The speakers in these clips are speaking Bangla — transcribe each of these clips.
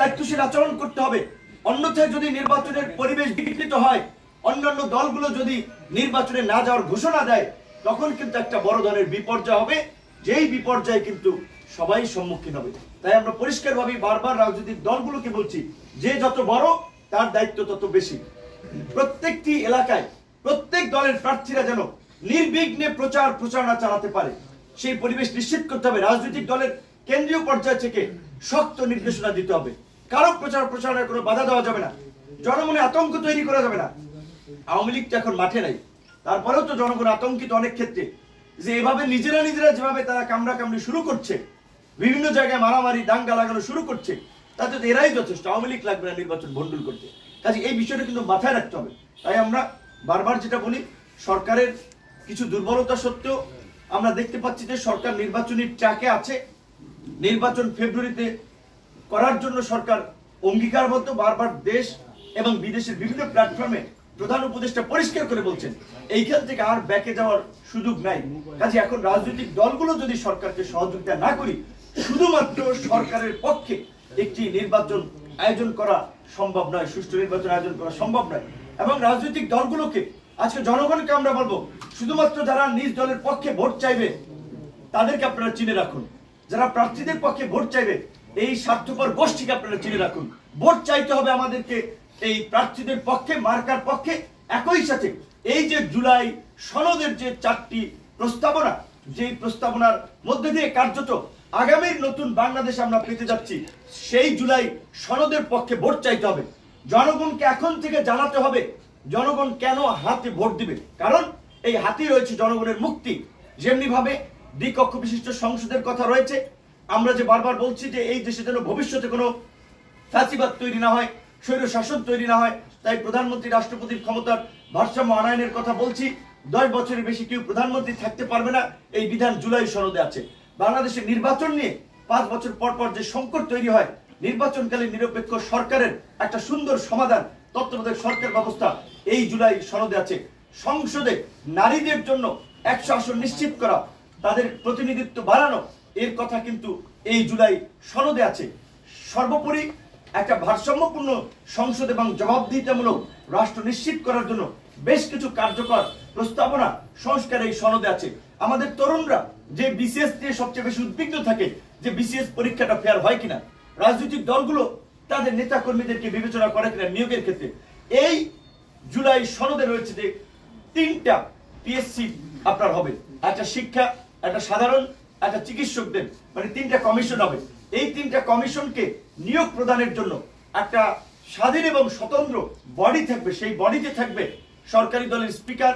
দায়িত্বশীল আচরণ করতে হবে। অন্যথায় যদি নির্বাচনের পরিবেশ বিঘ্নিত হয়, অন্যান্য দলগুলো যদি নির্বাচনে না যাওয়ার ঘোষণা দেয়, তখন কিন্তু একটা বড় ধরনের বিপর্যয় হবে, যেই বিপর্যয় কিন্তু সবাই সম্মুখীন হবে। তাই আমরা পরিষ্কারভাবে বারবার রাজনৈতিক দলগুলোকে বলছি, যে যত বড় তার দায়িত্ব তত বেশি। প্রত্যেকটি এলাকায় প্রত্যেক দলের প্রার্থীরা যেন নির্বিঘ্নে প্রচারণা চালাতে পারে, সেই পরিবেশ নিশ্চিত করতে হবে। রাজনৈতিক দলের কেন্দ্রীয় পর্যায় থেকে শক্ত নির্দেশনা দিতে হবে। কারো প্রচারণায় কোনো বাধা দেওয়া যাবে না, জনমনে আতঙ্ক তৈরি করা যাবে না। আওয়ামী লীগ তো এখন মাঠে নাই, তারপরেও তো জনগণ আতঙ্কিত অনেক ক্ষেত্রে, যে এভাবে নিজেরা যেভাবে তারা কামড়াকামড়ি শুরু করছে, বিভিন্ন জায়গায় মারামারি দাঙ্গা লাগানো শুরু করছে, তাতে তো এরাই যথেষ্ট, আওয়ামী লীগ লাগবে না নির্বাচন ভণ্ডুল করতে। কাজে এই বিষয়টা কিন্তু মাথায় রাখতে হবে। তাই আমরা বারবার যেটা বলি, সরকারের কিছু দুর্বলতা সত্ত্বেও আমরা দেখতে পাচ্ছি যে সরকার নির্বাচনী ট্র্যাকে আছে। নির্বাচন ফেব্রুয়ারিতে করার জন্য সরকার অঙ্গীকারবদ্ধ। বারবার দেশ এবং বিদেশের বিভিন্ন প্ল্যাটফর্মে প্রধান উপদেষ্টা পরিষ্কার করে বলছেন এইখান থেকে আর ব্যাকে যাওয়ার সুযোগ নাই। কাজে এখন রাজনৈতিক দলগুলো যদি সরকারকে সহযোগিতা না করি, শুধুমাত্র সরকারের পক্ষে একটি নির্বাচন আয়োজন করা সম্ভব নয়, সুষ্ঠু নির্বাচন আয়োজন করা সম্ভব নয়। এবং রাজনৈতিক দলগুলোকে আজকে জনগণকে আমরা বলবো, শুধুমাত্র যারা নিজ দলের পক্ষে ভোট চাইবে তাদেরকে আপনারা চিনে রাখুন। যারা প্রার্থীদের পক্ষে ভোট চাইবে, এই স্বার্থপর গোষ্ঠীকে আপনারা চিনে রাখুন। ভোট চাইতে হবে আমাদেরকে এই প্রার্থীদের পক্ষে, মার্কার পক্ষে। একই সাথে এই যে জুলাই সনদের যে 4টি প্রস্তাবনা, যেই প্রস্তাবনার মধ্যে দিয়ে কার্যত আগামীর নতুন বাংলাদেশ আমরা পেতে যাচ্ছি, সেই জুলাই সনদের পক্ষে ভোট চাইতে হবে। জনগণকে এখন থেকে জানাতে হবে জনগণ কেন হাতে ভোট দিবে, কারণ এই হাতে রয়েছে জনগণের মুক্তি। যেমনি ভাবে দ্বিকক্ষ বিশিষ্ট সংসদের কথা রয়েছে, আমরা যে বারবার বলছি যে এই দেশে যেন ভবিষ্যতে কোনো ফ্যাসিবাদ তৈরি না হয়, স্বৈর শাসন তৈরি না হয়, তাই প্রধানমন্ত্রী রাষ্ট্রপতির ক্ষমতার ভারসাম্য আনয়নের কথা বলছি। 10 বছরের বেশি কেউ প্রধানমন্ত্রী থাকতে পারবে না, এই বিধান জুলাই সনদে আছে। বাংলাদেশের নির্বাচন নিয়ে 5 বছর পর পর যে সংকট তৈরি হয়, নির্বাচনকালীন নিরপেক্ষ সরকারের একটা সুন্দর সমাধান, তত্ত্বাবধায়ক সরকার ব্যবস্থা এই জুলাই সনদে আছে। সংসদে নারীদের জন্য 100 আসন নিশ্চিত করা, তাদের প্রতিনিধিত্ব বাড়ানো, এর কথা কিন্তু এই জুলাই সনদে আছে। সর্বোপরি একটা ভারসাম্যপূর্ণ সংসদ এবং জবাবদিহিতামূলক রাষ্ট্র নিশ্চিত করার জন্য বেশ কিছু কার্যকর প্রস্তাবনা সংস্কার এই সনদে আছে। আমাদের তরুণরা যে বিসিএস নিয়ে সবচেয়ে বেশি উদ্বিগ্ন থাকে, যে বিসিএস পরীক্ষাটা ফেয়ার হয় কিনা, রাজনৈতিক দলগুলো তাদের নেতা কর্মীদেরকে বিবেচনা করে কিনা নিয়োগের ক্ষেত্রে, এই জুলাই সনদে রয়েছে যে 3টা পিএসসি আপনার হবে, একটা শিক্ষা, একটা সাধারণ, একটা চিকিৎসকদের, মানে 3টা কমিশন হবে। এই 3টা কমিশনকে নিয়োগ প্রদানের জন্য একটা স্বাধীন এবং স্বতন্ত্র বডি থাকবে। সেই বডিতে থাকবে সরকারি দলের স্পিকার,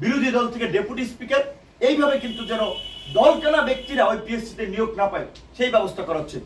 বিরোধী দল থেকে ডেপুটি স্পিকার। এইভাবে কিন্তু যেন দলকানা ব্যক্তিরা ওই পিএসসিতে নিয়োগ না পায় সেই ব্যবস্থা করা হচ্ছে।